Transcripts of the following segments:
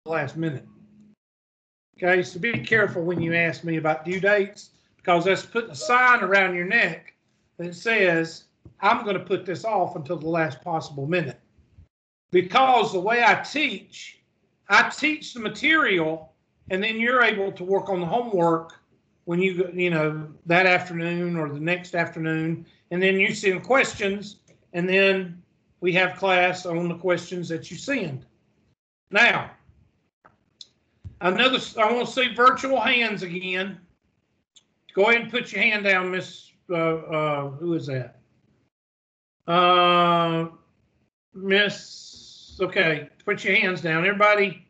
last minute. Okay, so be careful when you ask me about due dates, because that's putting a sign around your neck that says, I'm going to put this off until the last possible minute. Because the way I teach the material, and then you're able to work on the homework when you know, that afternoon or the next afternoon, and then you send questions, and then we have class on the questions that you send. Now, I want to see virtual hands again. Go ahead and put your hand down, Miss, who is that? Miss, okay, put your hands down. Everybody,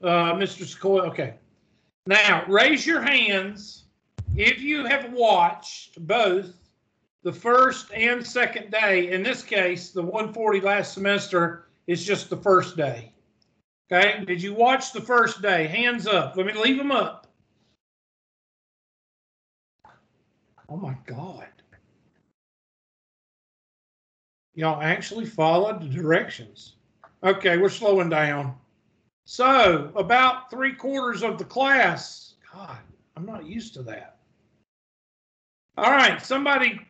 Mr. Sequoia, okay. Now, raise your hands if you have watched both the first and second day. In this case, the 140 last semester is just the first day. Okay, did you watch the first day? Hands up. Let me leave them up. Oh my God. Y'all actually followed the directions. Okay, we're slowing down. So about 3/4 of the class. God, I'm not used to that. All right, somebody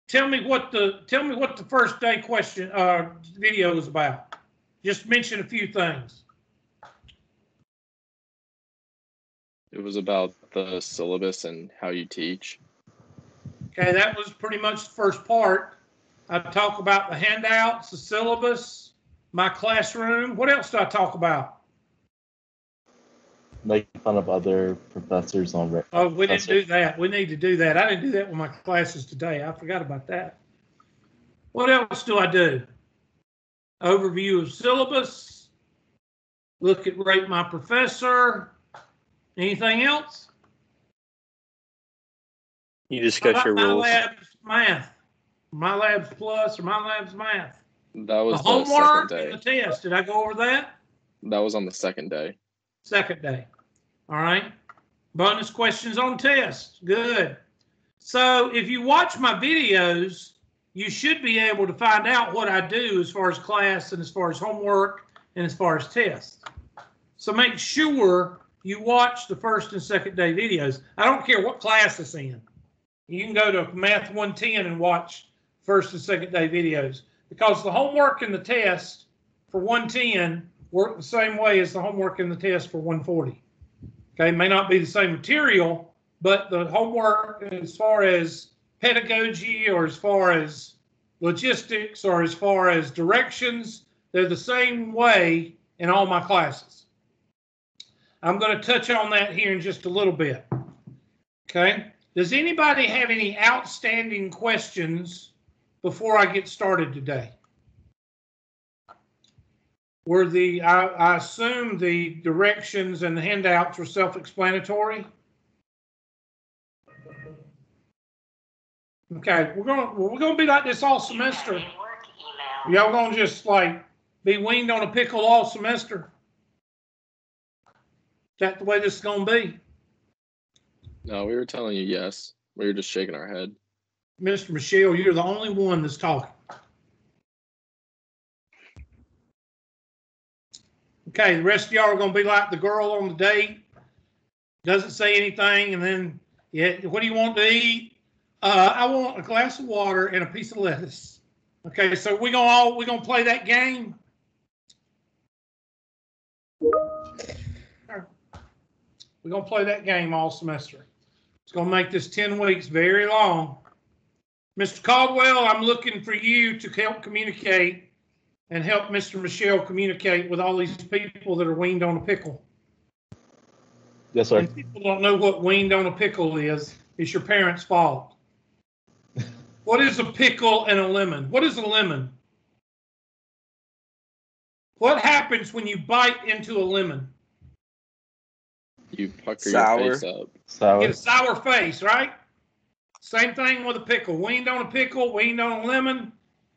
tell me what the first day question video is about. Just mention a few things. It was about the syllabus and how you teach. Okay, that was pretty much the first part. I talk about the handouts, the syllabus, my classroom. What else do I talk about? Making fun of other professors on. Oh, we didn't do that. We need to do that. I didn't do that with my classes today. I forgot about that. What else do I do? Overview of syllabus. Look at rate my professor. Anything else? You discuss your rules. My lab's math. My lab's plus or my lab's math. That was the homework and the test. Did I go over that? That was on the second day. Second day. All right. Bonus questions on test. Good. So if you watch my videos, you should be able to find out what I do as far as class and as far as homework and as far as tests. So make sure you watch the first and second day videos. I don't care what class it's in. You can go to Math 110 and watch first and second day videos, because the homework and the test for 110 work the same way as the homework and the test for 140. Okay, it may not be the same material, but the homework as far as pedagogy or as far as logistics or as far as directions, they're the same way in all my classes. I'm going to touch on that here in just a little bit. Okay, does anybody have any outstanding questions before I get started today? I assume the directions and the handouts were self-explanatory. Okay, we're gonna be like this all semester. Y'all gonna just like be weaned on a pickle all semester? Is that the way this is gonna be? No, we were telling you yes. We were just shaking our head. Mr. Michelle, you're the only one that's talking. Okay, the rest of y'all are going to be like the girl on the date. Doesn't say anything, and then, yeah, what do you want to eat? I want a glass of water and a piece of lettuce. Okay, so we're gonna play that game. We're gonna play that game all semester. It's gonna make this 10 weeks very long. Mr. Caldwell, I'm looking for you to help communicate and help Mr. Michelle communicate with all these people that are weaned on a pickle. Yes, sir. And people don't know what weaned on a pickle is. It's your parents' fault. What is a pickle and a lemon? What is a lemon? What happens when you bite into a lemon? You pucker your face up. Sour. You get a sour face, right? Same thing with a pickle. Weaned on a pickle, weaned on a lemon.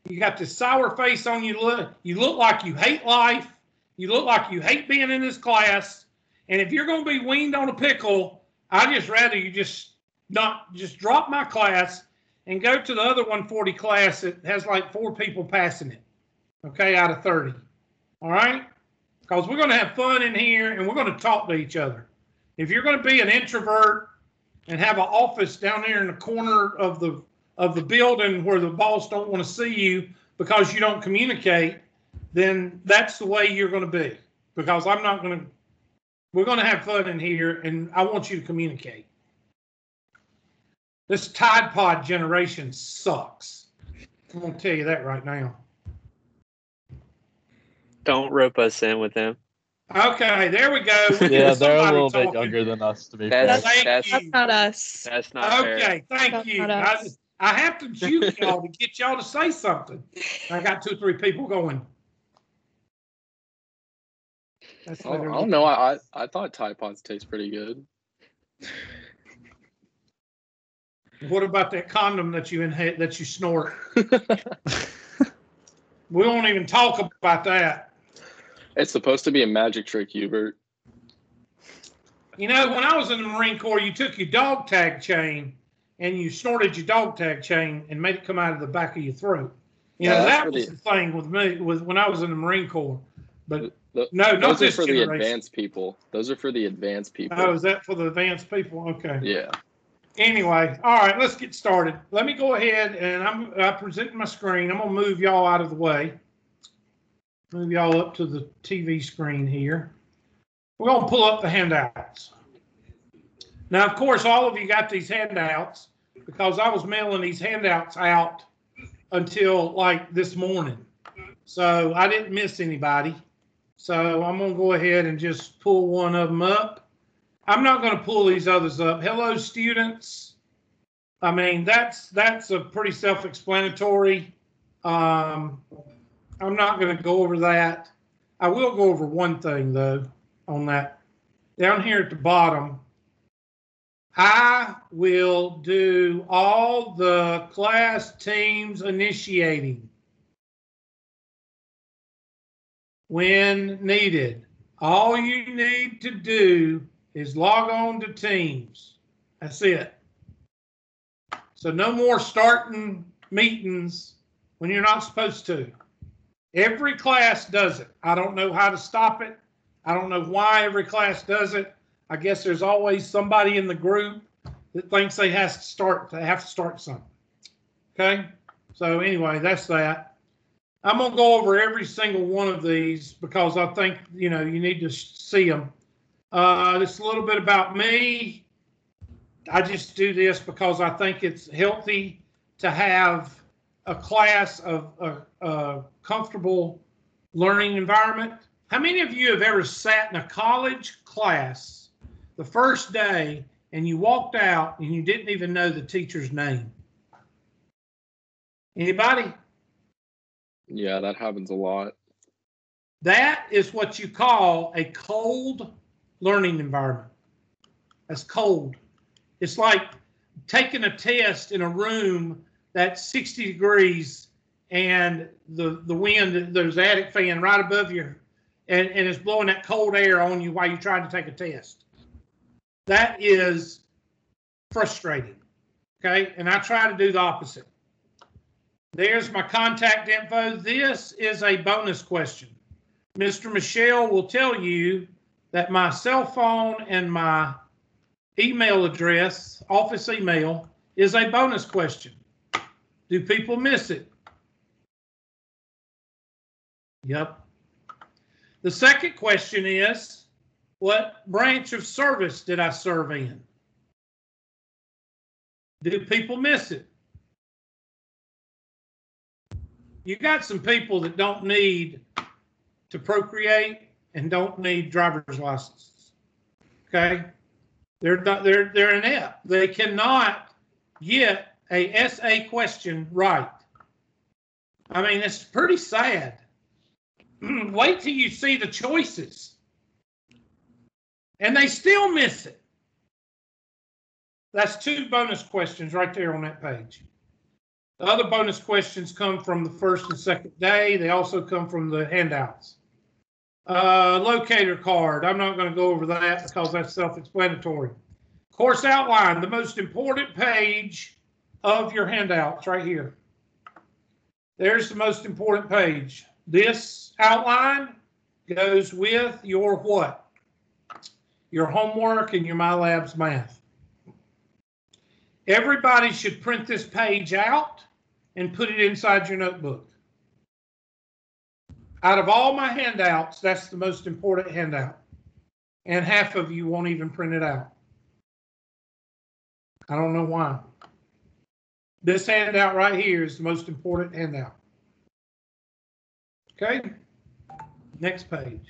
You got this sour face on you. You look like you hate life. You look like you hate being in this class. And if you're going to be weaned on a pickle, I'd just rather you just drop my class and go to the other 140 class that has like 4 people passing it, okay, out of 30. All right? because we're going to have fun in here and we're going to talk to each other. If you're going to be an introvert and have an office down there in the corner of the building where the boss don't want to see you because you don't communicate, then that's the way you're going to be. Because we're going to have fun in here and I want you to communicate. This Tide Pod generation sucks. I'm going to tell you that right now. Don't rope us in with them. Okay, there we go. We Yeah, get they're a somebody little bit talking. younger than us, to be That's- fair. Thank that's- you. That's not us. That's not fair. Okay, thank That's you. not us. I have to juke y'all to get y'all to say something. I got 2 or 3 people going. That's I don't know. I thought Tide Pods taste pretty good. What about that condom that you snort? We won't even talk about that. It's supposed to be a magic trick, Hubert. You know, when I was in the Marine Corps, you took your dog tag chain and you snorted your dog tag chain and made it come out of the back of your throat. You know, Yeah, that's that for was the- the thing with me when I was in the Marine Corps. But Th- no, not Those are this for the generation. advanced people. Those are for the advanced people. Oh, is that for the advanced people? Okay. Yeah. Anyway, all right, let's get started. Let me go ahead and I'm presenting my screen. I'm gonna move y'all out of the way. Move y'all up to the TV screen here. We're gonna pull up the handouts. Now, of course, all of you got these handouts because I was mailing these handouts out until like this morning. So I didn't miss anybody. So I'm gonna go ahead and just pull one of them up. I'm not going to pull these others up. Hello, students. I mean, that's a pretty self-explanatory. I'm not going to go over that. I will go over one thing, though, on that. Down here at the bottom, I will do all the class teams initiating when needed. All you need to do is log on to Teams. That's it. So no more starting meetings when you're not supposed to. Every class does it. I don't know how to stop it. I don't know why every class does it. I guess there's always somebody in the group that thinks they have to start something. Okay? So anyway, that's that. I'm going to go over every single one of these because I think, you need to see them. It's a little bit about me. I just do this because I think it's healthy to have a class of a comfortable learning environment. How many of you have ever sat in a college class the first day and you walked out and you didn't even know the teacher's name? Anybody? Yeah, that happens a lot. That is what you call a cold learning environment. That's cold. It's like taking a test in a room that's 60 degrees and the wind, there's an attic fan right above you and it's blowing that cold air on you while you're trying to take a test. That is frustrating. Okay. And I try to do the opposite. There's my contact info. This is a bonus question. Mr. Michelle will tell you that my cell phone and my email address, office email, is a bonus question. Do people miss it? Yep. The second question is, what branch of service did I serve in? Do people miss it? You got some people that don't need to procreate and don't need driver's licenses. Okay, they're inept. They cannot get a SA question right. I mean, it's pretty sad. Wait till you see the choices, and they still miss it. That's 2 bonus questions right there on that page. The other bonus questions come from the first and second day. They also come from the handouts. Locator card. I'm not going to go over that because that's self-explanatory. Course outline, the most important page of your handouts right here. There's the most important page. This outline goes with your what? Your homework and your MyLabs math. Everybody should print this page out and put it inside your notebook. Out of all my handouts, that's the most important handout. And half of you won't even print it out. I don't know why. This handout right here is the most important handout. Okay, next page.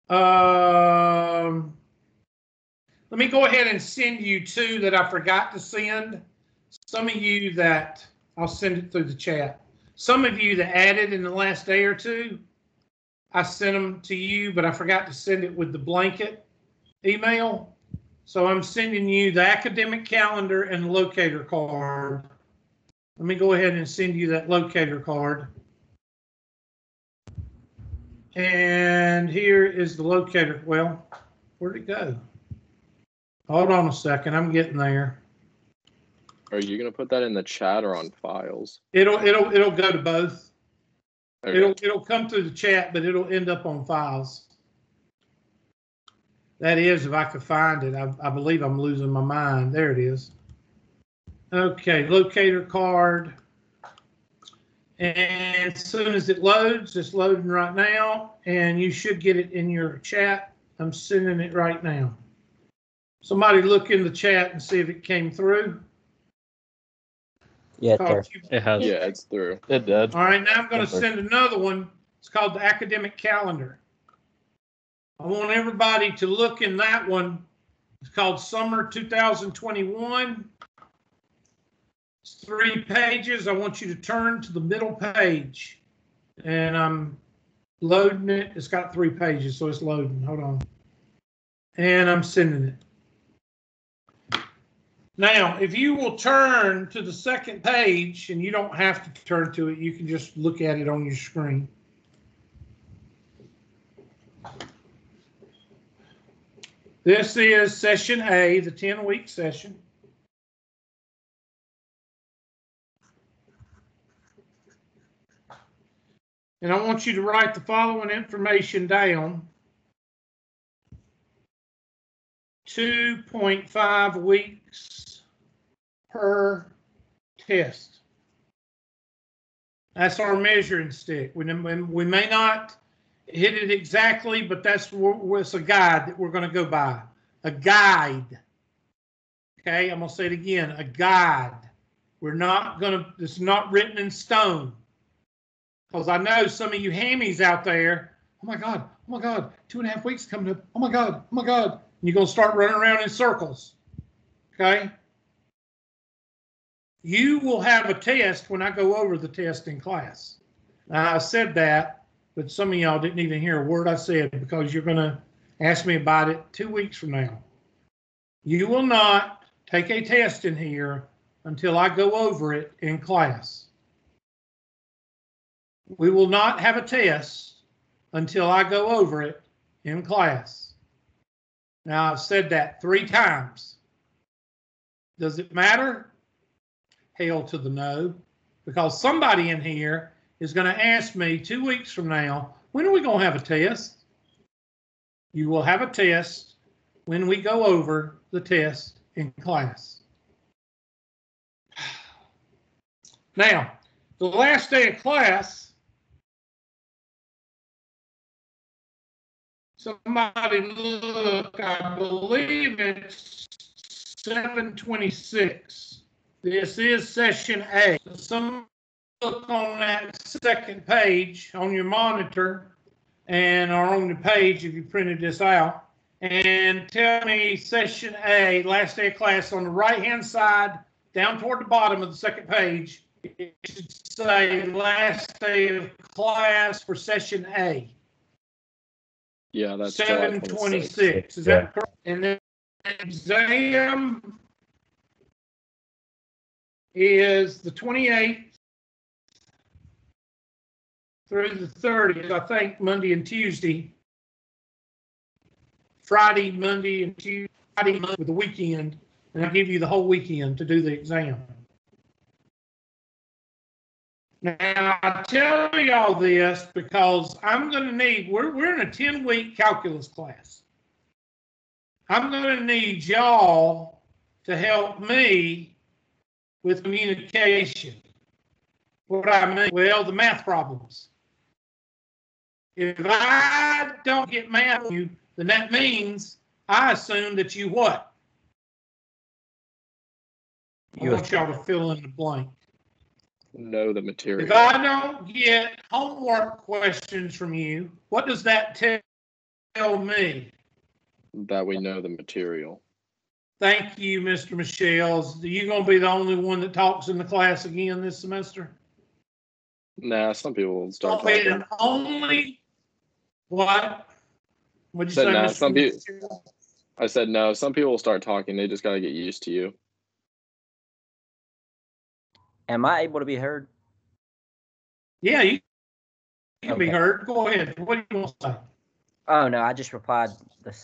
Let me go ahead and send you two that I forgot to send. Some of you that, I'll send it through the chat. Some of you that added in the last day or two, I sent them to you, but I forgot to send it with the blanket email. So I'm sending you the academic calendar and the locator card. Let me go ahead and send you that locator card. And here is the locator. Well, where'd it go? Hold on a second, I'm getting there. Are you gonna put that in the chat or on files? It'll go to both. Okay. It'll come through the chat, but it'll end up on files. That is, if I could find it. I believe I'm losing my mind. There it is. Okay, locator card. And as soon as it loads, it's loading right now, and you should get it in your chat. I'm sending it right now. Somebody look in the chat and see if it came through. Yeah, there. It has. Yeah, it's through. It did. All right, now I'm going to Yes, sir. send another one. It's called the academic calendar. I want everybody to look in that one. It's called Summer 2021. It's 3 pages. I want you to turn to the middle page. And I'm loading it. It's got 3 pages, so it's loading. Hold on. And I'm sending it. Now, if you will turn to the second page, and you don't have to turn to it, you can just look at it on your screen. This is session A, the 10-week session. And I want you to write the following information down. 2.5 weeks per test. That's our measuring stick. We may not hit it exactly, but that's what's a guide that we're going to go by. A guide. Okay, I'm going to say it again. A guide. We're not going to, it's not written in stone. Because I know some of you hammies out there, oh my God, 2.5 weeks coming up. Oh my God. And you're going to start running around in circles. Okay? You will have a test when I go over the test in class. Now, I said that, but some of y'all didn't even hear a word I said because you're going to ask me about it 2 weeks from now. You will not take a test in here until I go over it in class. We will not have a test until I go over it in class. Now, I've said that 3 times. Does it matter? Hell to the no, because somebody in here is going to ask me 2 weeks from now, when are we going to have a test? You will have a test when we go over the test in class. Now, the last day of class, somebody look, I believe it's 7:26. This is session A. So some look on that second page on your monitor and or on the page if you printed this out and tell me session A, last day of class, on the right hand side down toward the bottom of the second page. It should say last day of class for session A. Yeah, that's July 7:26. Is that correct? And then exam is the 28th through the 30th, I think, Monday and Tuesday. Friday, Monday, and Tuesday, Friday with the weekend, and I'll give you the whole weekend to do the exam. Now, I tell y'all this because I'm going to need, we're in a 10-week calculus class. I'm going to need y'all to help me with communication. What I mean, well, the math problems. If I don't get math on you, then that means I assume that you what? I want y'all to fill in the blank. Know the material. If I don't get homework questions from you, what does that tell me? That we know the material. Thank you, Mr. Michelle. Are you going to be the only one that talks in the class again this semester? Nah, some people will start Don't be talking. the only what? What'd you Said say, nah, Mr. some people. Michelle? I said no. Some people will start talking. They just got to get used to you. Am I able to be heard? Yeah, you can be Okay. heard. Go ahead. What do you want to say? Oh no, I just replied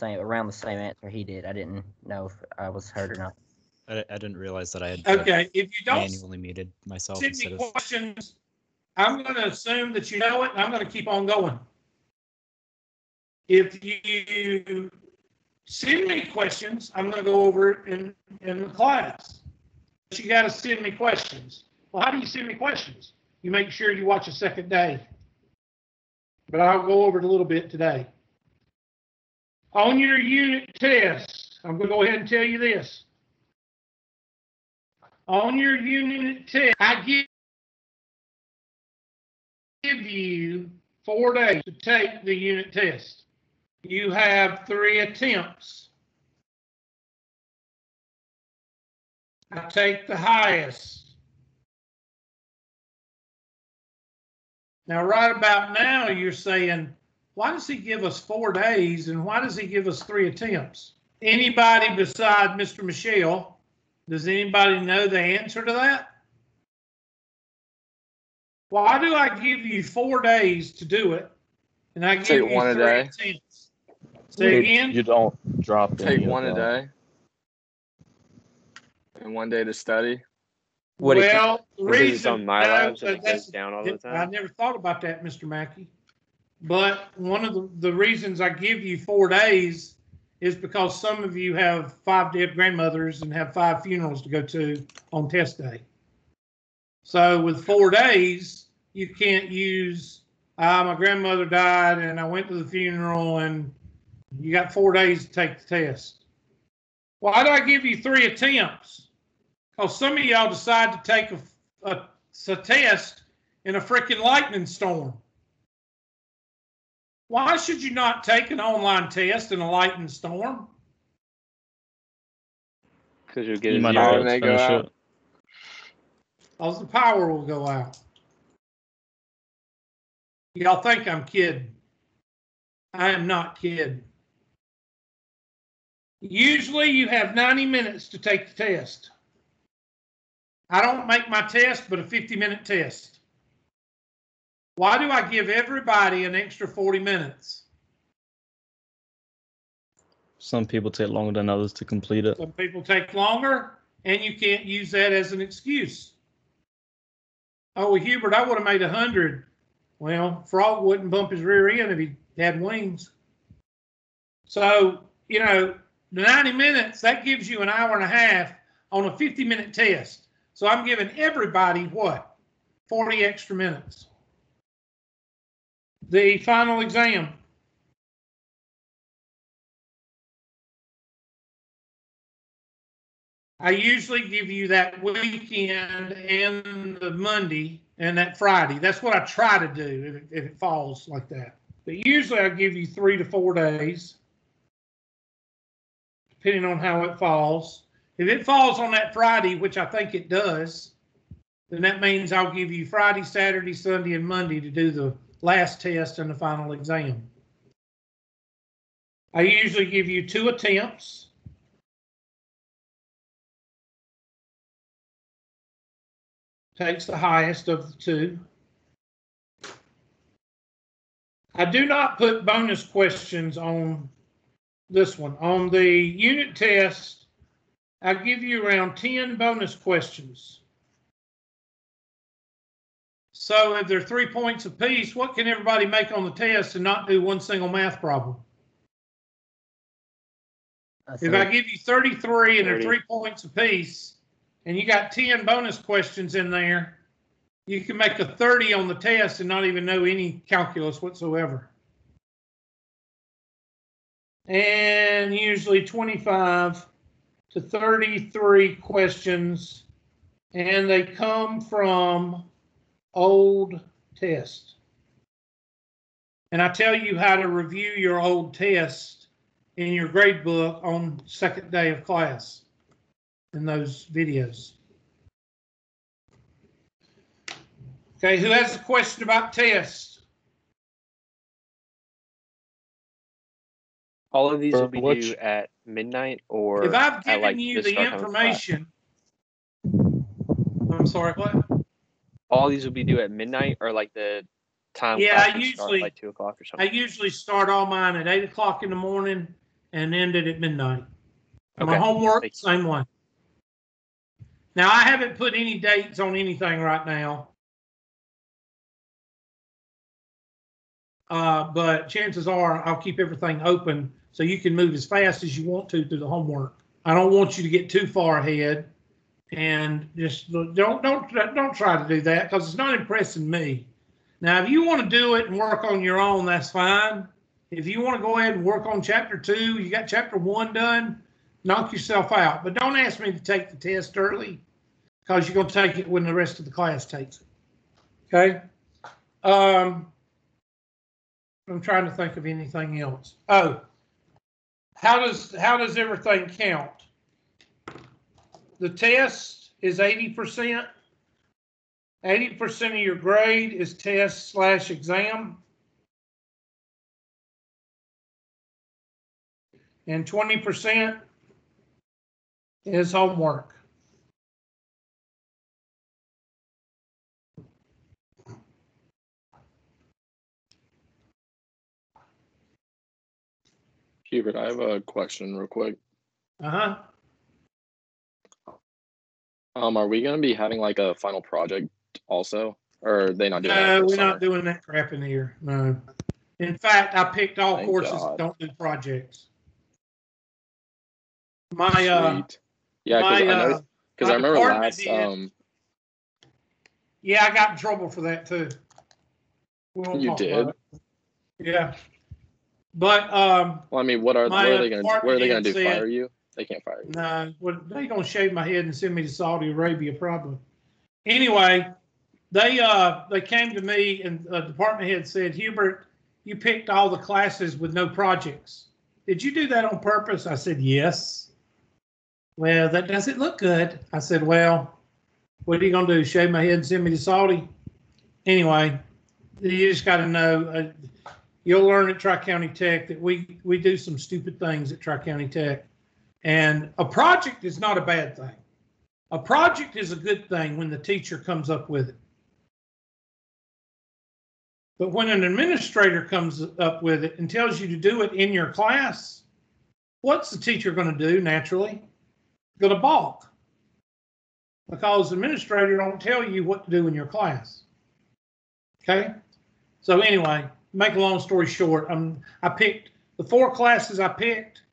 around the same answer he did. I didn't know if I was heard or not. I didn't realize that I had Okay, if you don't manually muted myself send instead me of. questions, I'm going to assume that you know it, and I'm going to keep on going. If you send me questions, I'm going to go over it in the class. But you got to send me questions. Well, how do you send me questions? You make sure you watch a second day. But I'll go over it a little bit today. On your unit test, I'm going to go ahead and tell you this. On your unit test, I give you 4 days to take the unit test. You have 3 attempts. I take the highest. Now, right about now, you're saying, why does he give us 4 days and why does he give us 3 attempts? Anybody beside Mr. Michelle, does anybody know the answer to that? Why do I give you 4 days to do it and I give Take you one a 3 day. attempts? Say again? You don't drop Take any one of a them. day. And 1 day to study. What if Well, the Because it's reason on my labs and it that's- goes down all the I time. never thought about that, Mr. Mackey. But one of the reasons I give you 4 days is because some of you have 5 dead grandmothers and have 5 funerals to go to on test day. So with 4 days, you can't use, my grandmother died and I went to the funeral, and you got 4 days to take the test. Why do I give you 3 attempts? Because some of y'all decide to take a test in a freaking lightning storm. Why should you not take an online test in a lightning storm? Because you'll get You a might zero. not Power be able may to go finish out. it. Because the power will go out. Y'all think I'm kidding. I am not kidding. Usually you have 90 minutes to take the test. I don't make my test but a 50-minute test. Why do I give everybody an extra 40 minutes? Some people take longer than others to complete it. Some people take longer, and you can't use that as an excuse. Oh, well, Hubert, I would have made 100. Well, Frog wouldn't bump his rear end if he had wings. So, you know, the 90 minutes, that gives you an hour and a half on a 50-minute test. So I'm giving everybody what? 40 extra minutes. The final exam. I usually give you that weekend and the Monday and that Friday. That's what I try to do if it falls like that. But usually I give you 3 to 4 days, depending on how it falls. If it falls on that Friday, which I think it does, then that means I'll give you Friday, Saturday, Sunday, and Monday to do the last test and the final exam. I usually give you 2 attempts. Takes the highest of the 2. I do not put bonus questions on this one. On the unit test, I give you around 10 bonus questions. So if they're 3 points apiece, what can everybody make on the test and not do one single math problem? If I give you 33 and they're 3 points apiece, and you got 10 bonus questions in there, you can make a 30 on the test and not even know any calculus whatsoever. And usually 25 to 33 questions, and they come from old tests. And I tell you how to review your old test in your grade book on second day of class in those videos. Okay, who has a question about tests? All of these For will be which- due at midnight or If I've at, given like, you the start time of class? information, I'm sorry, what? All these will be due at midnight or like the time Yeah, class I would start usually- like 2 o'clock or I something. usually start all mine at 8 o'clock in the morning and end it at midnight. My Okay. homework, Thank you. same way. Now, I haven't put any dates on anything right now. But chances are I'll keep everything open so you can move as fast as you want to through the homework. I don't want you to get too far ahead, and just don't try to do that because it's not impressing me. Now, if you want to do it and work on your own, that's fine. If you want to go ahead and work on chapter 2, you got chapter 1 done, knock yourself out. But don't ask me to take the test early because you're going to take it when the rest of the class takes it. Okay? I'm trying to think of anything else. Oh, how does everything count? The test is 80%. 80% of your grade is test/exam. And 20% is homework. Hubert, I have a question real quick. Uh-huh. Are we going to be having like a final project also? Or are they not doing that? No, for the we're not summer? doing that crap in here. No. In fact, I picked all Thank courses God. that don't do projects. My Sweet. Yeah, because my, I know, because my I remember department last did. Yeah, I got in trouble for that too. We won't You talk did? about it. Yeah. But well, I mean, what are they going to department what are they going head to do? said- Fire you? They can't fire you. no, well, they gonna shave my head and send me to Saudi Arabia probably. Anyway, they came to me and the department head said, Hubert, you picked all the classes with no projects. Did you do that on purpose? I said, yes. Well, that doesn't look good. I said, well, what are you gonna do? Shave my head and send me to Saudi? Anyway, you just got to know. You'll learn at Tri-County Tech that we do some stupid things at Tri-County Tech. And a project is not a bad thing. A project is a good thing when the teacher comes up with it. But when an administrator comes up with it and tells you to do it in your class, what's the teacher going to do naturally? Going to balk. Because the administrator don't tell you what to do in your class. Okay? So anyway, make a long story short, I picked the 4 classes I picked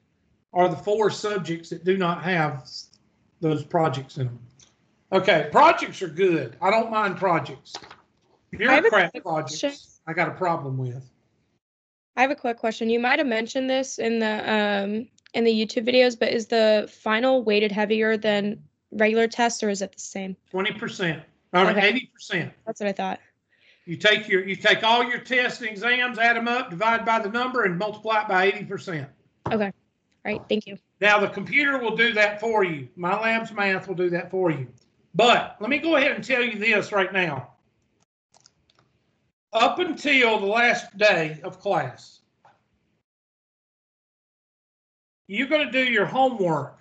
are the 4 subjects that do not have those projects in them. Okay, projects are good. I don't mind projects. Bureaucrat projects, I got a problem with. I have a quick question. You might have mentioned this in the YouTube videos, but is the final weighted heavier than regular tests, or is it the same? 20%. I mean, Okay. 80%. That's what I thought. You take all your tests and exams, add them up, divide by the number, and multiply it by 80%. Okay. All right. Thank you. Now the computer will do that for you. My lab's math will do that for you. But let me go ahead and tell you this right now. Up until the last day of class, you're going to do your homework,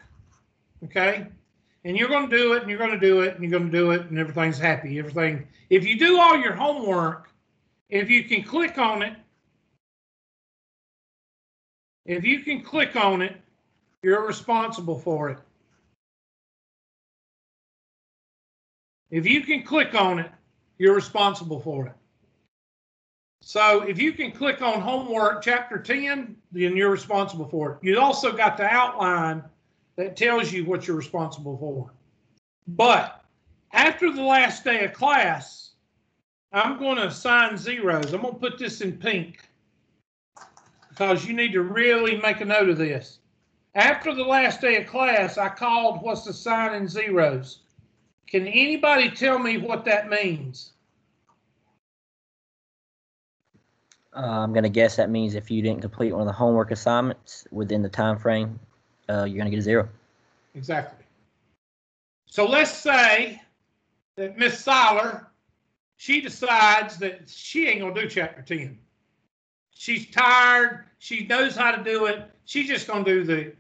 okay? And you're going to do it, and you're going to do it, and you're going to do it, and everything's happy. Everything. If you do all your homework, if you can click on it, you're responsible for it. If you can click on it, you're responsible for it. So if you can click on homework chapter 10, then you're responsible for it. You also got the outline that tells you what you're responsible for. But after the last day of class, I'm going to assign zeros. I'm going to put this in pink because you need to really make a note of this. After the last day of class, I called what's assigning zeros. Can anybody tell me what that means? I'm going to guess that means if you didn't complete one of the homework assignments within the time frame, you're going to get a 0. Exactly. So let's say that Miss Seiler, she decides that she ain't going to do chapter 10. She's tired. She knows how to do it. She's just going to do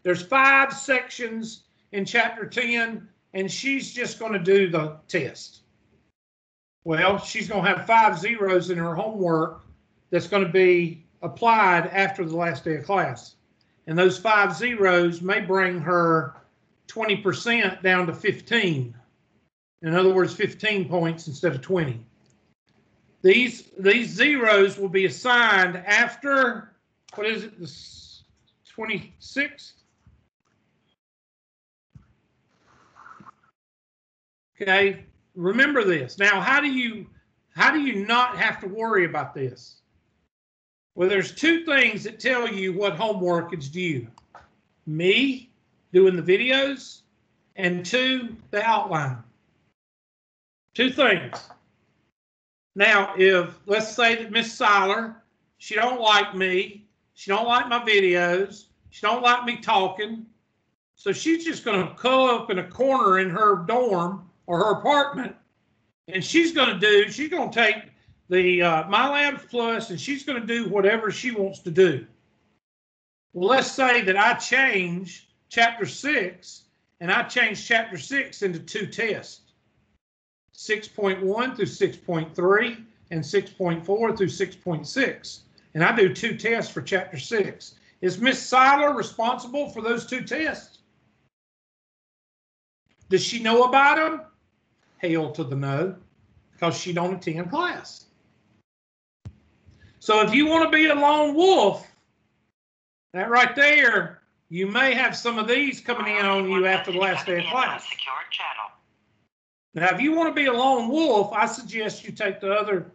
there's 5 sections in chapter 10, and she's just going to do the test. Well, she's going to have 5 zeros in her homework that's going to be applied after the last day of class. And those 5 zeros may bring her 20% down to 15. In other words, 15 points instead of 20. These zeros will be assigned after, what is it, the 26th? Okay, remember this. Now, how do you not have to worry about this? Well, there's 2 things that tell you what homework is due. Me doing the videos, and 2, the outline. 2 things. Now, if, let's say that Miss Seiler, she don't like me, she don't like my videos, she don't like me talking, so she's just going to curl up in a corner in her dorm or her apartment, and she's going to take the MyLabs Plus, and she's going to do whatever she wants to do. Well, let's say that I change chapter 6, and I change chapter 6 into 2 tests, 6.1 through 6.3 and 6.4 through 6.6. And I do 2 tests for chapter 6. Is Miss Seiler responsible for those 2 tests? Does she know about them? Hell to the no, because she don't attend class. So if you want to be a lone wolf, that right there, you may have some of these coming in on you after the last day of class. Now, if you want to be a lone wolf, I suggest you take the other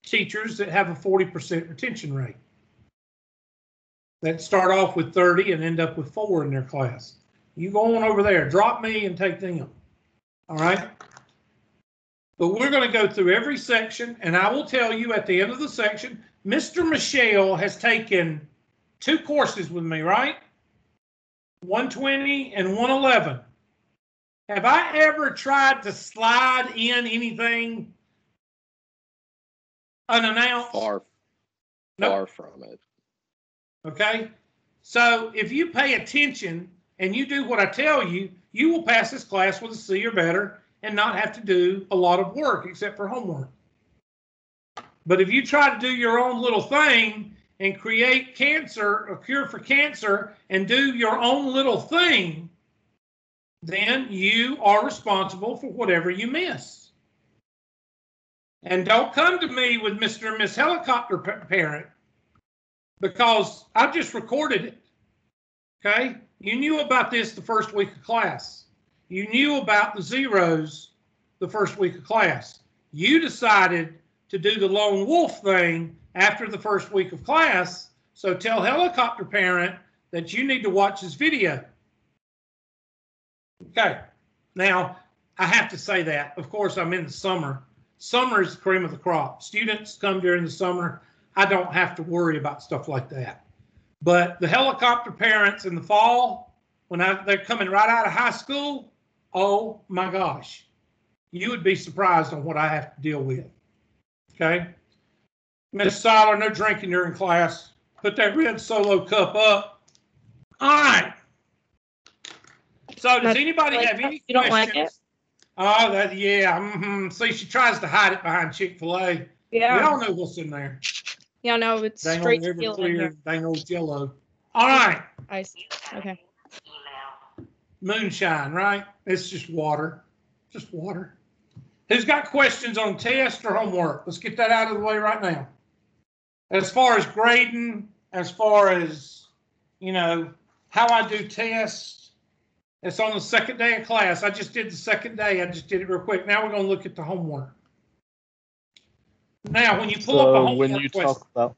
teachers that have a 40% retention rate, that start off with 30 and end up with 4 in their class. You go on over there, drop me and take them. All right? But we're going to go through every section, and I will tell you at the end of the section, Mr. Michelle has taken 2 courses with me, right? 120 and 111. Have I ever tried to slide in anything unannounced? Far from it. Okay. So if you pay attention and you do what I tell you, you will pass this class with a C or better and not have to do a lot of work except for homework. But if you try to do your own little thing and create a cure for cancer, and do your own little thing, then you are responsible for whatever you miss. And don't come to me with Mr. and Miss Helicopter Parent, because I just recorded it. Okay? You knew about this the first week of class. You knew about the zeros the first week of class. You decided to do the lone wolf thing after the first week of class, so tell Helicopter Parent that you need to watch this video. Okay, now I have to say that, of course, I'm in the summer. Summer is the cream of the crop. Students come during the summer. I don't have to worry about stuff like that. But the Helicopter Parents in the fall, when they're coming right out of high school, oh my gosh, you would be surprised on what I have to deal with. Okay? Miss Seiler, no drinking during class. Put that red Solo cup up. All right. So does anybody have any questions? You don't like it? Oh, that, yeah. See, she tries to hide it behind Chick-fil-A. Yeah. We all know what's in there. Yeah, no, it's Dang straight old steel in here. Everclear, dang old Jello. All right. Ice. Okay. Moonshine, right? It's just water. Just water. Who's got questions on test or homework? Let's get that out of the way right now. As far as grading, as far as, you know, how I do tests, it's on the second day of class. I just did the second day. I just did it real quick. Now we're going to look at the homework. Now, when you pull up a So homework when you question, talk about,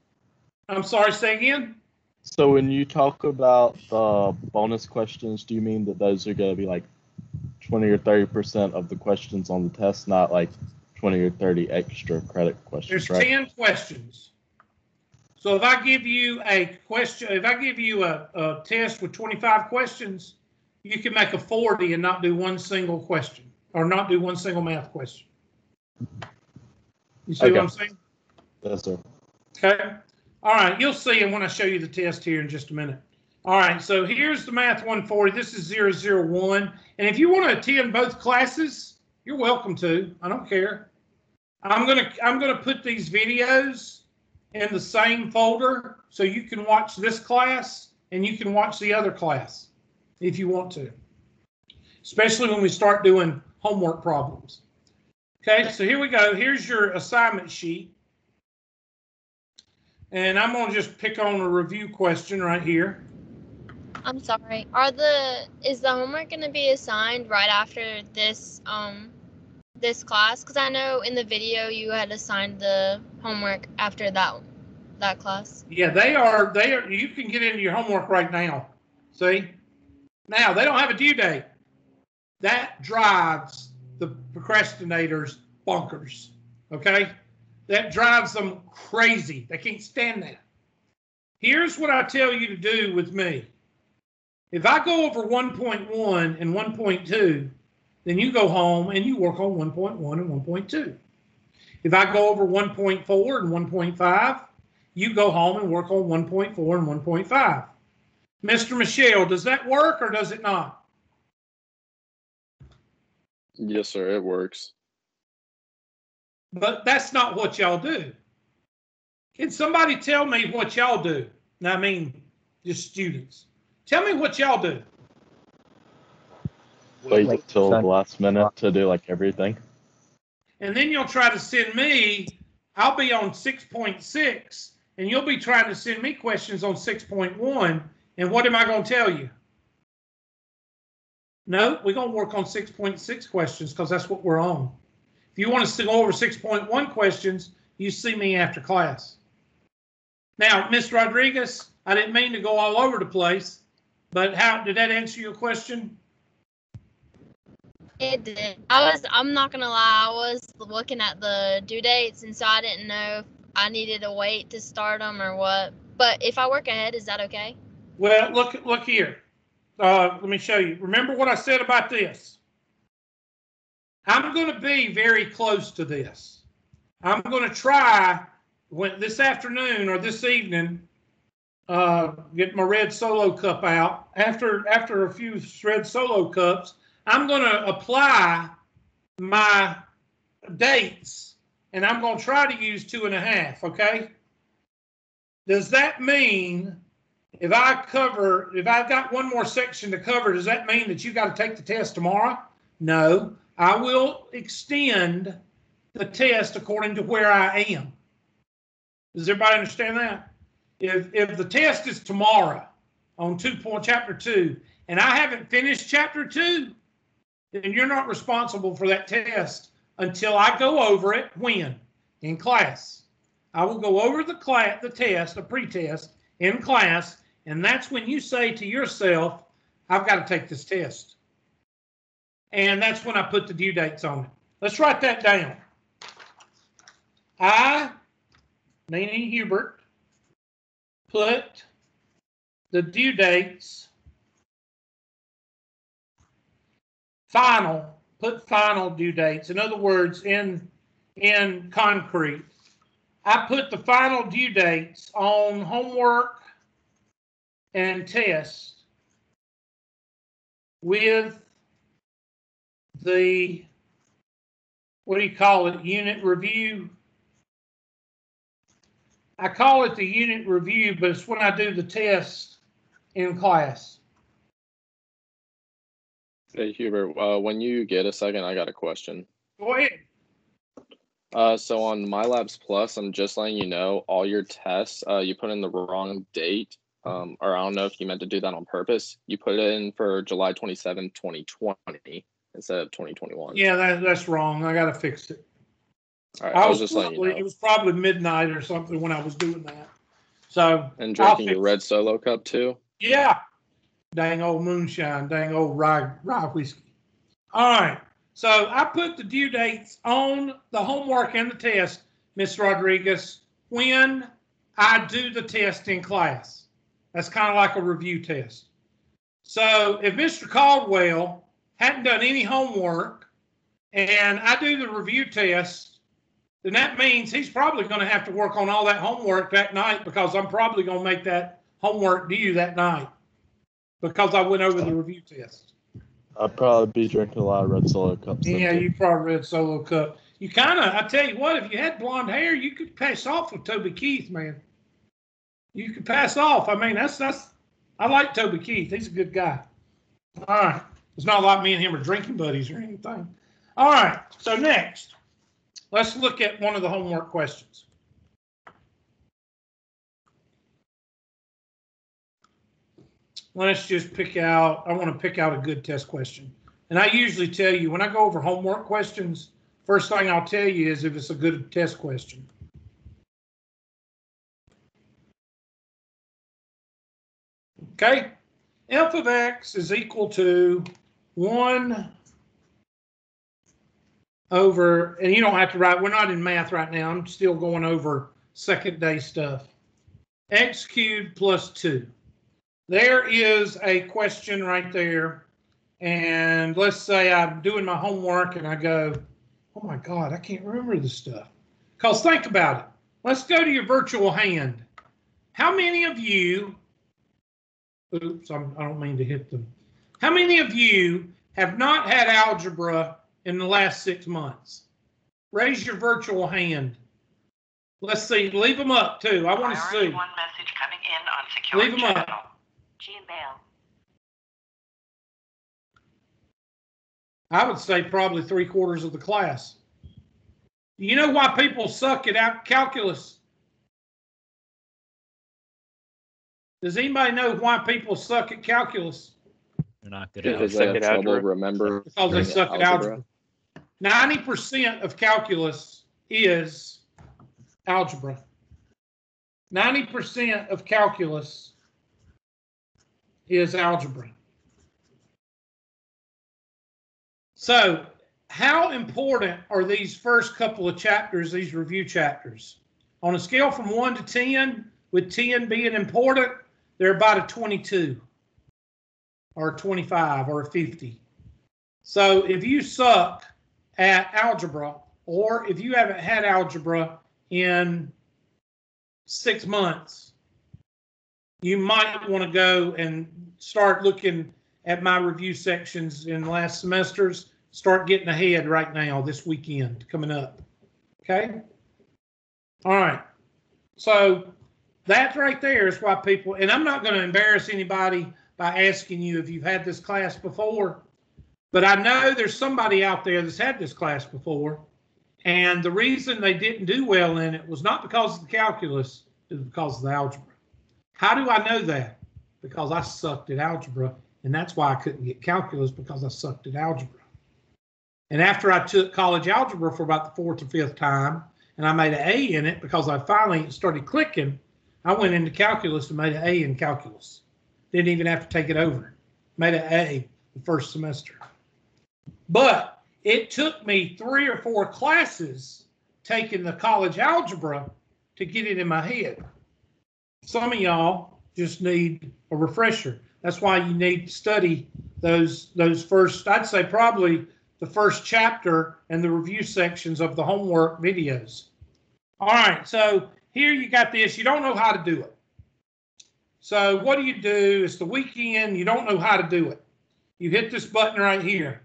I'm sorry, say again? so when you talk about the bonus questions, do you mean that those are going to be like 20 or 30% of the questions on the test, not like 20 or 30 extra credit questions, There's right? 10 questions. So if I give you a question, if I give you a test with 25 questions, you can make a 40 and not do one single question or not do one single math question. You see what I'm saying? Yes, sir. Okay. All right. You'll see it when I show you the test here in just a minute. All right. So here's the Math 140. This is 001. And if you want to attend both classes, you're welcome to. I don't care. I'm gonna put these videos in the same folder so you can watch this class and you can watch the other class if you want to, especially when we start doing homework problems. Okay, so here we go. Here's your assignment sheet. And I'm going to just pick on a review question right here. I'm sorry. Is the homework going to be assigned right after this this class? Because I know in the video you had assigned the homework after that class. Yeah, they are. You can get into your homework right now. See? Now, they don't have a due date. That drives the procrastinators bonkers. Okay? That drives them crazy. They can't stand that. Here's what I tell you to do with me. If I go over 1.1 and 1.2, then you go home and you work on 1.1 and 1.2. If I go over 1.4 and 1.5, you go home and work on 1.4 and 1.5. Mr. Michelle, does that work or does it not? Yes, sir. It works. But that's not what y'all do. Can somebody tell me what y'all do? I mean, just students. Tell me what y'all do. Wait till the last minute to do like everything. And then you'll try to send me, I'll be on 6.6, and you'll be trying to send me questions on 6.1. And what am I going to tell you? No, we're going to work on 6.6 questions because that's what we're on. If you want us to go over 6.1 questions, you see me after class. Now, Ms. Rodriguez, I didn't mean to go all over the place, but how did that answer your question? It did. I'm not gonna lie, I was looking at the due dates, and so I didn't know if I needed to wait to start them or what. But if I work ahead, is that okay? Well, look here. Let me show you. Remember what I said about this. I'm going to be very close to this. I'm going to try this afternoon or this evening, get my red Solo cup out. After a few red Solo cups, I'm going to apply my dates, and I'm going to try to use 2.5, okay? Does that mean if I've got one more section to cover, does that mean that you got to take the test tomorrow? No, I will extend the test according to where I am. Does everybody understand that? If the test is tomorrow on chapter 2, and I haven't finished chapter 2, then you're not responsible for that test until I go over it. When? In class. I will go over the test, the pretest, in class, and that's when you say to yourself, I've got to take this test. And that's when I put the due dates on it. Let's write that down. I, meaning Hubert, put the due dates, put final due dates. In other words, in concrete, I put the final due dates on homework and tests with the, what do you call it, unit review? I call it the unit review, but it's when I do the test in class. Hey, Hubert, when you get a second, I got a question. Go ahead. So on MyLabs Plus, I'm just letting you know all your tests, you put in the wrong date. Or I don't know if you meant to do that on purpose. You put it in for July 27, 2020 instead of 2021. Yeah, that's wrong. I got to fix it. All right, I was just letting you know. It was probably midnight or something when I was doing that. So And drinking your red Solo cup too. Yeah. Dang old moonshine, dang old rye whiskey. All right. So I put the due dates on the homework and the test, Miss Rodriguez, when I do the test in class. That's kind of like a review test. So if Mr. Caldwell hadn't done any homework and I do the review test, then that means he's probably going to have to work on all that homework that night because I'm probably going to make that homework due that night because I went over the review test. I'd probably be drinking a lot of red Solo cups. Yeah, you probably red Solo cup. You kind of, I tell you what, if you had blonde hair, you could pass off with Toby Keith, man. You could pass off. I mean, I like Toby Keith. He's a good guy. All right. It's not like me and him are drinking buddies or anything. All right. So next, let's look at one of the homework questions. Let's just pick out, I want to pick out a good test question. And I usually tell you, when I go over homework questions, first thing I'll tell you is if it's a good test question. Okay, f of x is equal to 1 over, and you don't have to write, we're not in math right now, I'm still going over second day stuff. X cubed plus 2. There is a question right there. And let's say I'm doing my homework and I go, oh my God, I can't remember this stuff. Because think about it. Let's go to your virtual hand. How many of you, oops, I don't mean to hit them. How many of you have not had algebra in the last 6 months? Raise your virtual hand. Let's see, leave them up too. I want to see. One message coming in on secure Leave them channel. up. Gmail. I would say probably 3/4 of the class. Do you know why people suck at calculus? Does anybody know why people suck at calculus? They're not good at Because it. they have trouble remembering. Because they suck at algebra. 90% of calculus is algebra. 90% of calculus is algebra. So how important are these first couple of chapters, these review chapters? On a scale from 1 to 10, with 10 being important, they're about a 22 or a 25 or a 50. So if you suck at algebra, or if you haven't had algebra in 6 months, you might want to go and start looking at my review sections in last semesters. Start getting ahead right now, this weekend coming up. Okay? All right. So that right there is why people, and I'm not going to embarrass anybody by asking you if you've had this class before, but I know there's somebody out there that's had this class before, and the reason they didn't do well in it was not because of the calculus, it was because of the algebra. How do I know that? Because I sucked at algebra, and that's why I couldn't get calculus, because I sucked at algebra. And after I took college algebra for about the 4th or 5th time, and I made an A in it because I finally started clicking, I went into calculus and made an A in calculus. Didn't even have to take it over. Made an A the first semester. But it took me 3 or 4 classes taking the college algebra to get it in my head. Some of y'all just need a refresher. That's why you need to study those first, I'd say probably the first chapter and the review sections of the homework videos. All right, so here you got this. You don't know how to do it. So what do? It's the weekend. You don't know how to do it. You hit this button right here.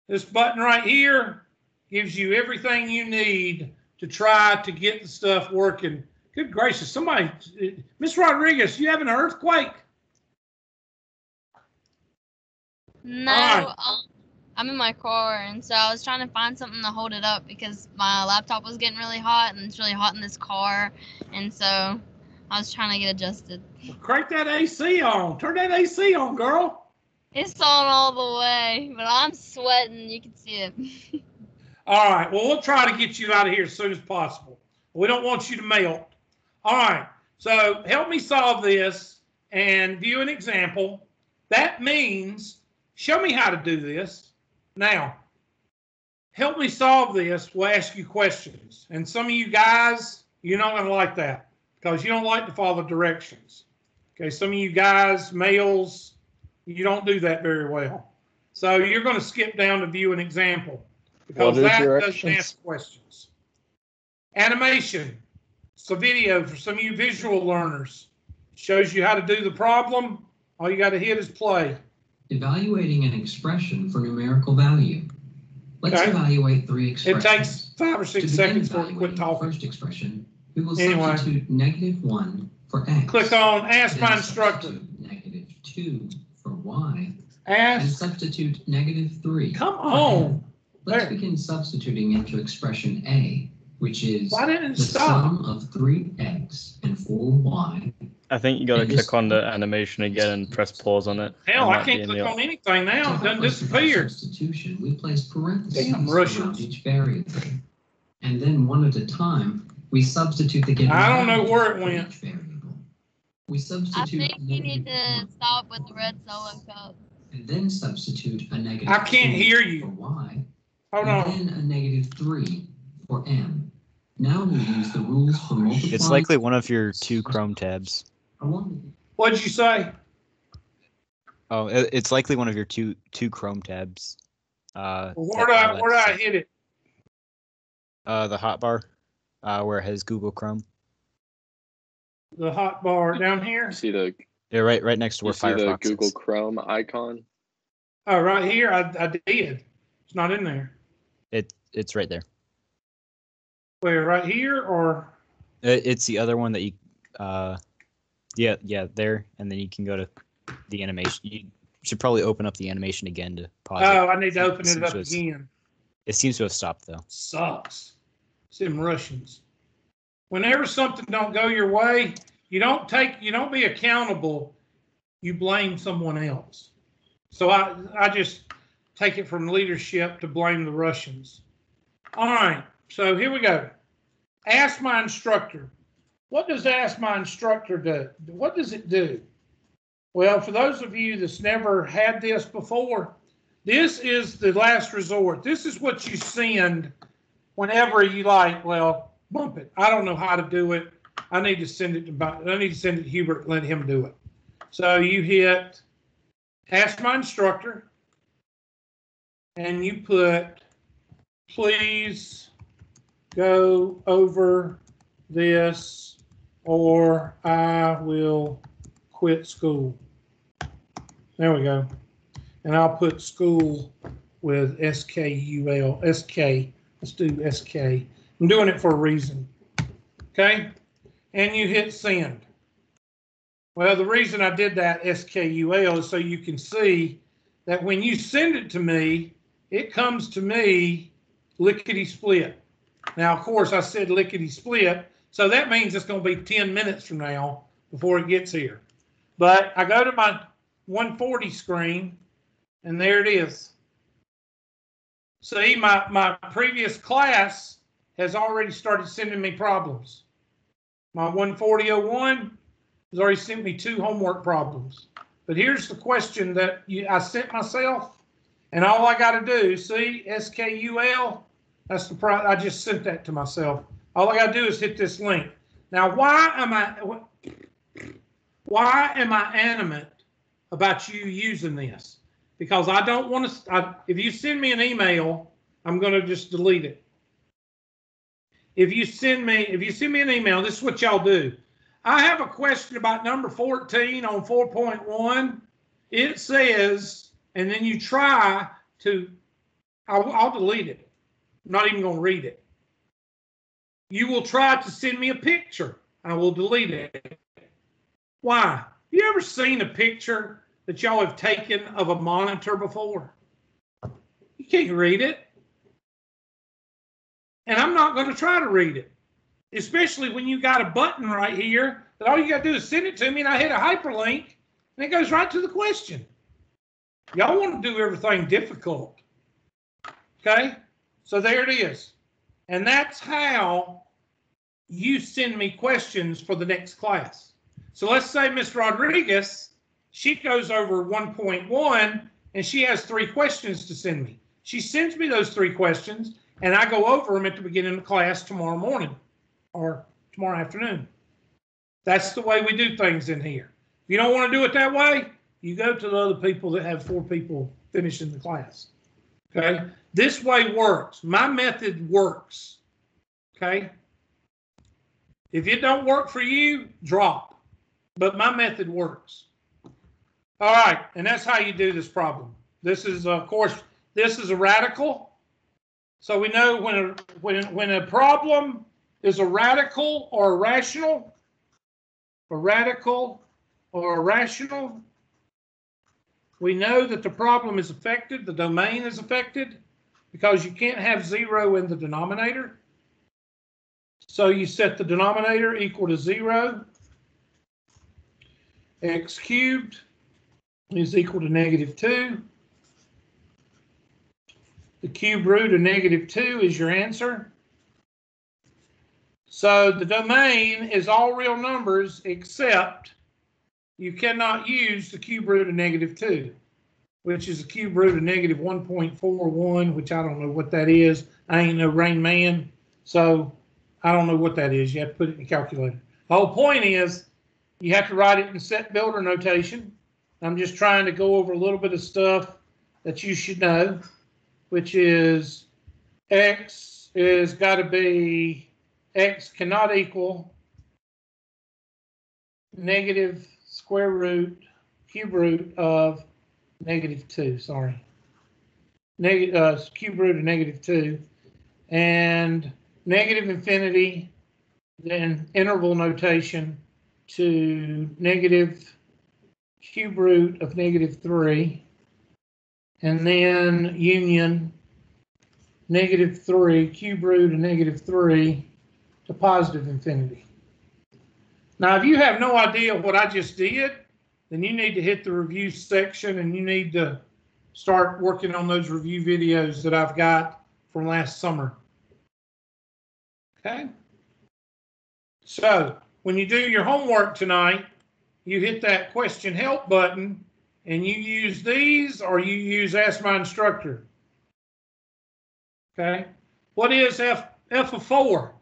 This button right here gives you everything you need to try to get the stuff working. Good gracious, somebody, Miss Rodriguez, you having an earthquake? No, All right. I'm in my car, and so I was trying to find something to hold it up because my laptop was getting really hot, and it's really hot in this car, and so I was trying to get adjusted. Well, crank that AC on. Turn that AC on, girl. It's on all the way, but I'm sweating. You can see it. All right. Well, we'll try to get you out of here as soon as possible. We don't want you to melt. All right. So help me solve this and view an example. That means show me how to do this. Now, help me solve this. We'll ask you questions. And some of you guys, you're not going to like that because you don't like to follow directions. Okay. Some of you guys, males, you don't do that very well. So you're going to skip down to view an example because that doesn't ask questions. Animation. It's a video for some of you visual learners. Shows you how to do the problem. All you got to hit is play. Evaluating an expression for numerical value. Let's evaluate 3 expressions. It takes 5 or 6 seconds for it to quit talking. First expression, we will substitute -1 for x. Click on Ask My Instructor. -2 for y. Ask. And substitute -3. Come on. Let's begin substituting into expression A, which is the sum of 3x and 4y. I think you got to click on the animation again and press pause on it. Hell, I can't click on anything now. It doesn't disappear. Substitution, we place parentheses Damn around each variable. And then one at a time, we substitute the given I don't know value where it for went. each variable. We I substitute think you need to stop with the red solo cup. and then substitute a -2 I can't hear you. for y. Hold and on. then a -3 for m. Now we'll use the rules for multiplying. It's likely one of your 2 Chrome tabs. What'd you say? Oh, it's likely one of your two Chrome tabs. Where do I hit it? The hotbar, where it has Google Chrome. The hot bar down here? See the right next to where Firefox the Google is. Chrome icon? Oh, right here. I did. It's not in there. It's right there. Where, right here or? It's the other one that you, yeah, there, and then you can go to the animation. You should probably open up the animation again to pause. Oh, I need to open it up again. It seems to have stopped though. Sucks. It's them Russians. Whenever something don't go your way, you don't be accountable. You blame someone else. So I just take it from leadership to blame the Russians. All right. So here we go. Ask my instructor. What does Ask My Instructor do? What does it do? Well, for those of you that's never had this before, this is the last resort. This is what you send whenever you bump it. I don't know how to do it. I need to send it to Hubert and let him do it. So you hit Ask My Instructor and you put, please go over this or I will quit school. There we go. And I'll put school with S-K-U-L, S-K. Let's do S-K. I'm doing it for a reason. Okay? And you hit send. Well, the reason I did that S-K-U-L is so you can see that when you send it to me, it comes to me lickety-split. Now, of course, I said lickety-split, so that means it's going to be 10 minutes from now before it gets here. But I go to my 140 screen, and there it is. See, my previous class has already started sending me problems. My 140.01 has already sent me 2 homework problems. But here's the question that I sent myself, and all I got to do, see, SKUL, that's the I just sent that to myself. All I got to do is hit this link. Now, why am I animate about you using this? Because I don't want to. If you send me an email, I'm going to just delete it. If you send me an email, this is what y'all do. I have a question about number 14 on 4.1. It says, and then you try to. I'll delete it. I'm not even going to read it. You will try to send me a picture. I will delete it. Why? You ever seen a picture that y'all have taken of a monitor before? You can't read it. And I'm not going to try to read it, especially when you got a button right here that all you got to do is send it to me and I hit a hyperlink and it goes right to the question. Y'all want to do everything difficult. Okay? So there it is. And that's how you send me questions for the next class. So let's say Ms. Rodriguez, she goes over 1.1 and she has 3 questions to send me. She sends me those 3 questions and I go over them at the beginning of the class tomorrow morning or tomorrow afternoon. That's the way we do things in here. If you don't want to do it that way, you go to the other people that have 4 people finishing the class. Okay? This way works. My method works. Okay? If it don't work for you, drop. But my method works. All right, and that's how you do this problem. This is, of course, this is a radical. So we know when a problem is a radical or a rational, we know that the problem is affected, the domain is affected, because you can't have 0 in the denominator. So you set the denominator equal to 0. X cubed is equal to -2. The cube root of -2 is your answer. So the domain is all real numbers except you cannot use the cube root of -2, which is the cube root of -1.41, which I don't know what that is. I ain't no Rain Man, so I don't know what that is. You have to put it in the calculator. The whole point is you have to write it in set builder notation. I'm just trying to go over a little bit of stuff that you should know, which is X is got to be, X cannot equal negative square root, cube root of -2, sorry. Cube root of -2. And negative infinity, then interval notation to negative cube root of -3. And then union -3, cube root of -3 to positive infinity. Now, if you have no idea what I just did, then you need to hit the review section and you need to start working on those review videos that I've got from last summer. Okay? So, when you do your homework tonight, you hit that question help button and you use these or you use Ask My Instructor. Okay? What is f of 4?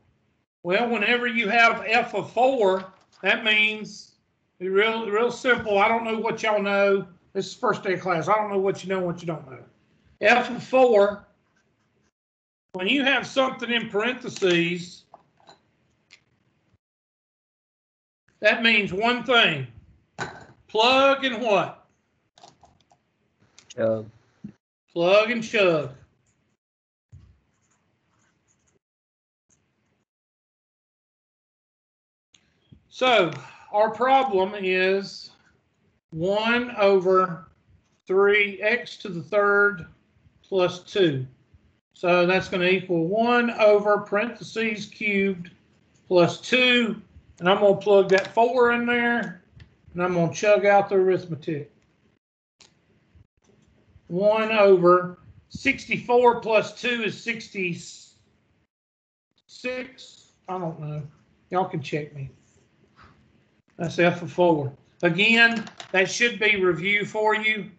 Well, whenever you have f of 4, that means, real simple, I don't know what y'all know. This is first day of class. I don't know what you know and what you don't know. F of 4, when you have something in parentheses, that means one thing. Plug and what? Chug. Plug and chug. So our problem is 1 over 3x to the third plus 2. So that's going to equal 1 over parentheses cubed plus 2. And I'm going to plug that 4 in there, and I'm going to chug out the arithmetic. 1 over 64 plus 2 is 66. I don't know. Y'all can check me. That's f of 4. Again, that should be review for you.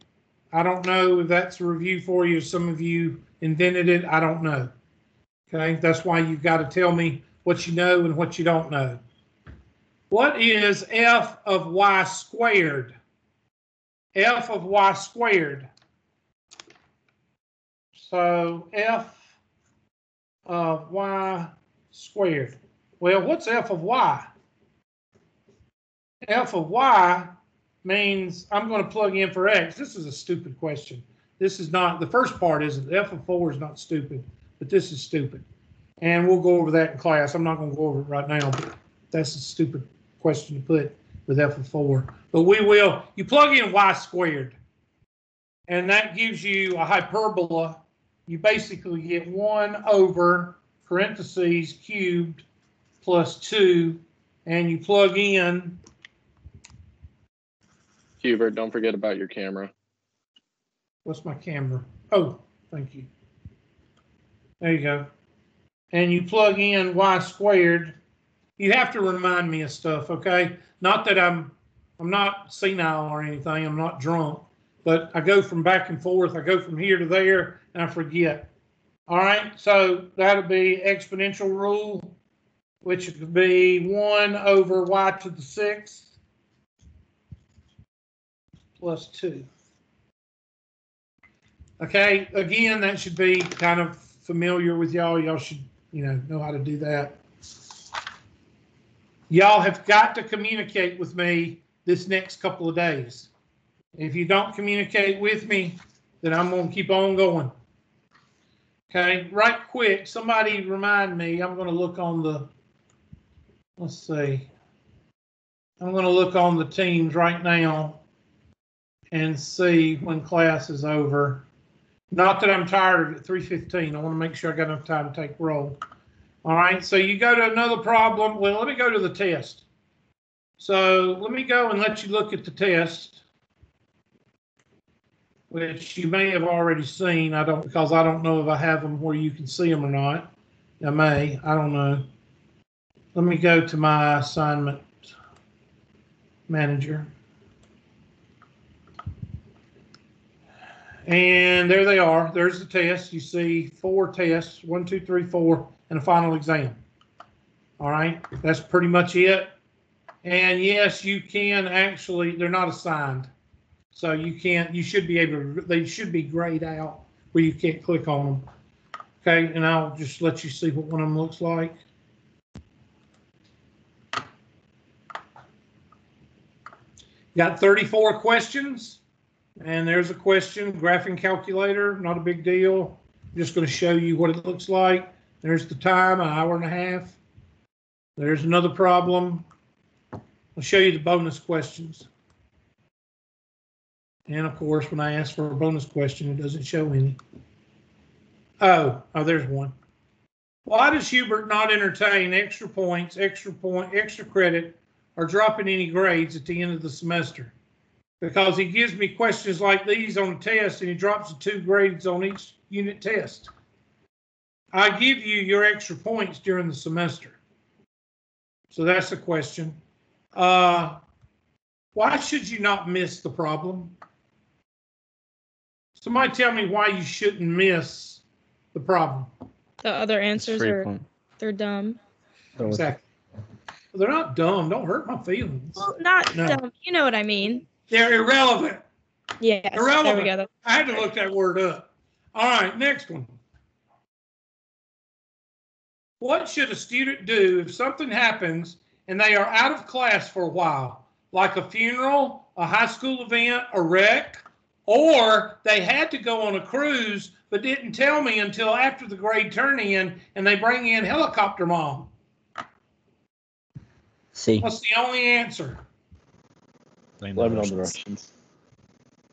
I don't know if that's a review for you. Some of you invented it. I don't know. Okay, that's why you've got to tell me what you know and what you don't know. What is f of y squared? F of y squared. So f of y squared. Well, what's f of y? F of y means I'm going to plug in for x. This is a stupid question. This is not, the first part isn't. F of 4 is not stupid, but this is stupid. And we'll go over that in class. I'm not going to go over it right now, but that's a stupid question to put with f of 4. But we will, you plug in y squared, and that gives you a hyperbola you basically get 1 over parentheses cubed plus 2, and you plug in. Hubert, don't forget about your camera. What's my camera? Oh, thank you. There you go. And you plug in y squared. You have to remind me of stuff, okay? Not that I'm not senile or anything. I'm not drunk, but I go from back and forth. I go from here to there, and I forget. All right, so that'll be exponential rule, which would be 1 over y to the 6th plus 2. Okay, again, that should be kind of familiar with y'all. Y'all should, know how to do that. Y'all have got to communicate with me this next couple of days. If you don't communicate with me, then I'm going to keep on going. Okay, right quick, somebody remind me. I'm going to look on the, let's see. I'm going to look on the teams right now and see when class is over. Not that I'm tired at 3:15. I want to make sure I got enough time to take roll. All right, so you go to another problem. Well, let me go to the test. So let me go and let you look at the test, which you may have already seen. Because I don't know if I have them where you can see them or not. I may, I don't know. Let me go to my assignment manager. And there they are. There's the test. You see 4 tests, 1, 2, 3, 4, and a final exam. All right, that's pretty much it. And yes, you can actually, they're not assigned. So you should be able to, they should be grayed out where you can't click on them. Okay, and I'll just let you see what one of them looks like. Got 34 questions. And there's a question, graphing calculator, not a big deal. I'm just going to show you what it looks like. There's the time, 1.5 hours. There's another problem. I'll show you the bonus questions. And of course, when I ask for a bonus question, it doesn't show any. Oh, there's one. Why does Hubert not entertain extra points, extra credit, or dropping any grades at the end of the semester? Because he gives me questions like these on the test and he drops the 2 grades on each unit test. I give you your extra points during the semester. So that's the question. Why should you not miss the problem? Somebody tell me why you shouldn't miss the problem. The other answers they're dumb. Exactly. Well, they're not dumb. Don't hurt my feelings. Well, not dumb. You know what I mean. They're irrelevant. Yes. Irrelevant. There we go. I had to look that word up. All right, next one. What should a student do if something happens and they are out of class for a while, like a funeral, a high school event, a wreck, or they had to go on a cruise but didn't tell me until after the grade turn in and they bring in helicopter mom? C. What's the only answer? Blame it on the Russians.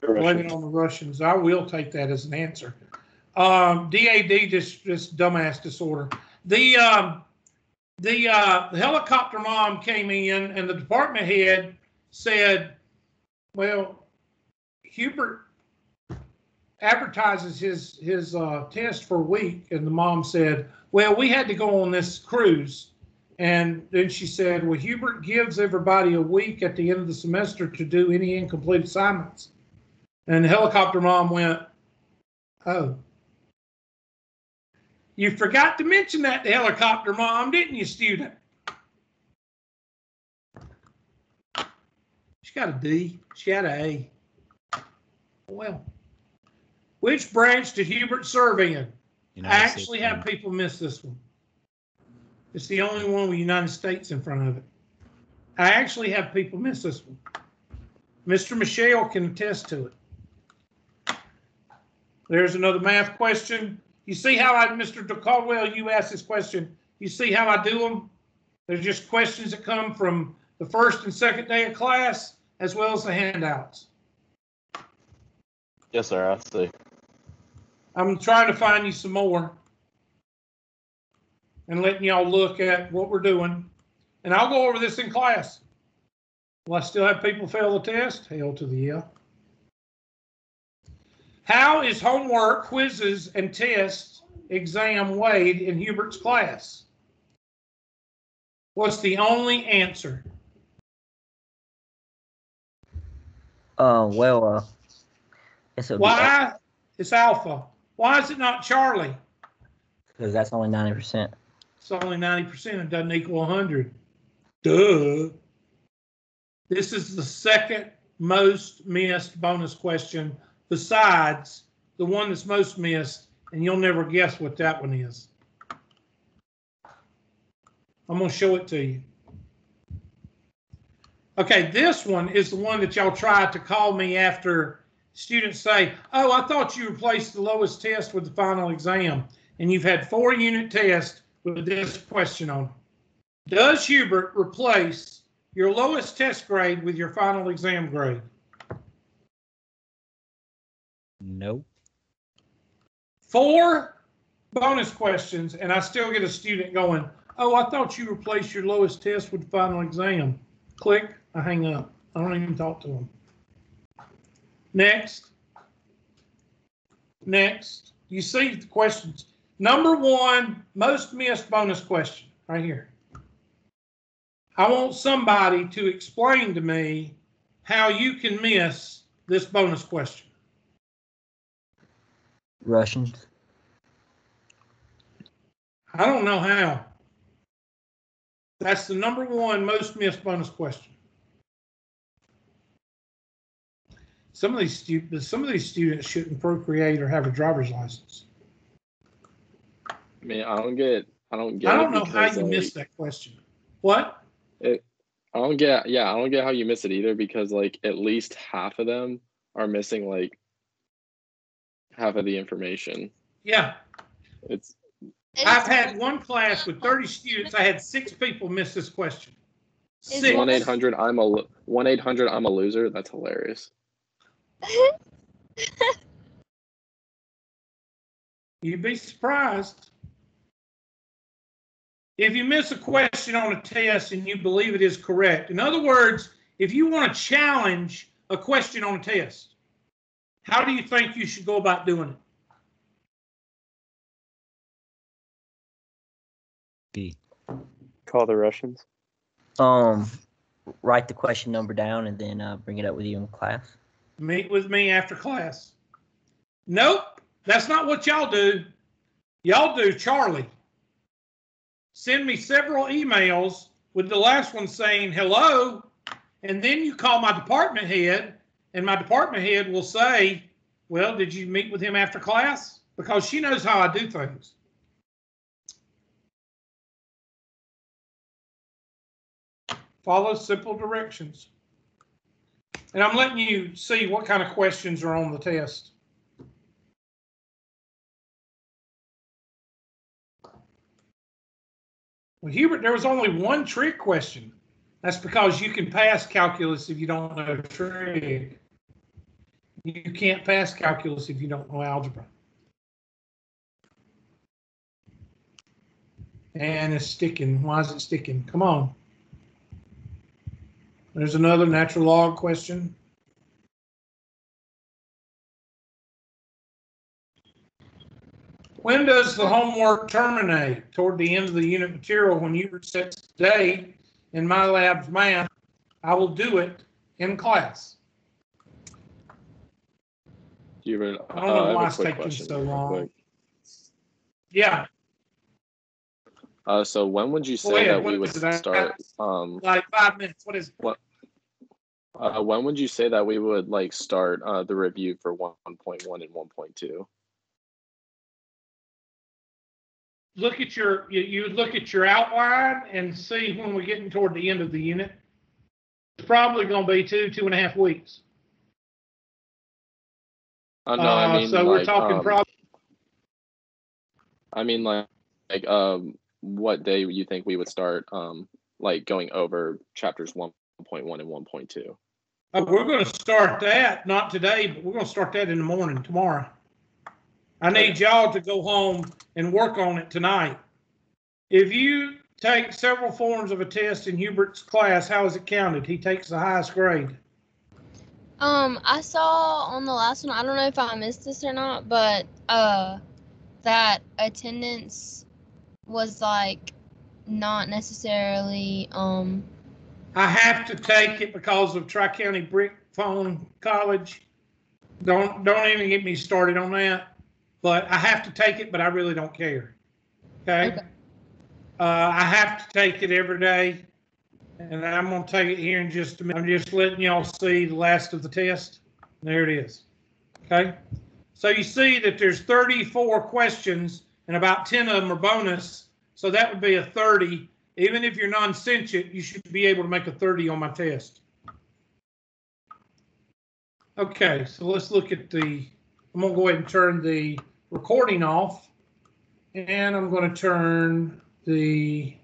Blame it on the Russians. I will take that as an answer. DAD, just dumbass disorder. The helicopter mom came in and the department head said, well, Hubert advertises his test for a week. And the mom said, well, we had to go on this cruise. And then she said, well, Hubert gives everybody a week at the end of the semester to do any incomplete assignments. And the helicopter mom went, oh. You forgot to mention that to helicopter mom, didn't you, student? She got a D. She had an A. Well, which branch did Hubert serve in? I actually have people miss this one. It's the only one with United States in front of it. I actually have people miss this one. Mr. Michelle can attest to it. There's another math question. You see how Mr. Caldwell, you asked this question. You see how I do them? They're just questions that come from the first and second day of class, as well as the handouts. Yes, sir, I see. I'm trying to find you some more and letting y'all look at what we're doing. And I'll go over this in class. Will I still have people fail the test? Hell to the yeah. How is homework, quizzes, and tests exam weighed in Hubert's class? What's the only answer? Well, guess it'll be Why? It's alpha. Why is it not Charlie? because that's only 90%. It's only 90%. It doesn't equal 100. Duh. This is the second most missed bonus question besides the one that's most missed, and you'll never guess what that one is. I'm going to show it to you. Okay, this one is the one that y'all tried to call me after students say, oh, I thought you replaced the lowest test with the final exam, and you've had 4 unit tests with this question on it. Does Hubert replace your lowest test grade with your final exam grade? No. 4 bonus questions, and I still get a student going, oh, I thought you replaced your lowest test with the final exam. Click, I hang up. I don't even talk to them. Next. Next. You see the questions. Number 1, most missed bonus question, right here. I want somebody to explain to me how you can miss this bonus question. Russians. I don't know how. That's the number 1 most missed bonus question. Some of these students shouldn't procreate or have a driver's license. I mean, I don't get. I don't know how you missed that question. What? I don't get how you miss it either, because like at least half of them are missing like half of the information. Yeah. I've had one class with 30 students. I had 6 people miss this question. 6. 1-800 I'm a loser. That's hilarious. You'd be surprised. If you miss a question on a test and you believe it is correct, in other words, if you want to challenge a question on a test, how do you think you should go about doing it? B. Call the Russians. Write the question number down and then bring it up with you in class. Meet with me after class. Nope, that's not what y'all do. Y'all do Charlie. Send me several emails with the last one saying hello, and then you call my department head, and my department head will say, well, did you meet with him after class? Because she knows how I do things. Follow simple directions. And I'm letting you see what kind of questions are on the test. Well, Hubert, there was only one trick question. That's because you can pass calculus if you don't know trig. You can't pass calculus if you don't know algebra. And it's sticking. Why is it sticking? Come on. There's another natural log question. When does the homework terminate? Toward the end of the unit material, when Hubert sets the date in my lab's math, I will do it in class. Hubert, I don't know I why have it's a quick taking question so real long. quick. Yeah. So when would you Go say ahead. that we What would is it? start? Like 5 minutes. What is it? When would you say that we would like start the review for 1.1 and 1.2? Look at you would look at your outline and see when we're getting toward the end of the unit. It's probably going to be 2.5 weeks. No, I mean, so we're talking probably. I mean, what day you think we would start, like going over chapters 1.1 and 1.2? We're going to start that, not today, but we're going to start that in the morning tomorrow. I need y'all to go home and work on it tonight. If you take several forms of a test in Hubert's class, how is it counted? He takes the highest grade. I saw on the last one, I don't know if I missed this or not, but that attendance was like not necessarily I have to take it because of Tri-County Brick Phone College. Don't even get me started on that. But I have to take it, but I really don't care. Okay. I have to take it every day, and I'm going to take it here in just a minute. I'm just letting y'all see the last of the test. There it is. Okay. So you see that there's 34 questions, and about 10 of them are bonus. So that would be a 30. Even if you're non-sentient, you should be able to make a 30 on my test. Okay, so let's look at I'm going to go ahead and turn the recording off, and I'm going to turn the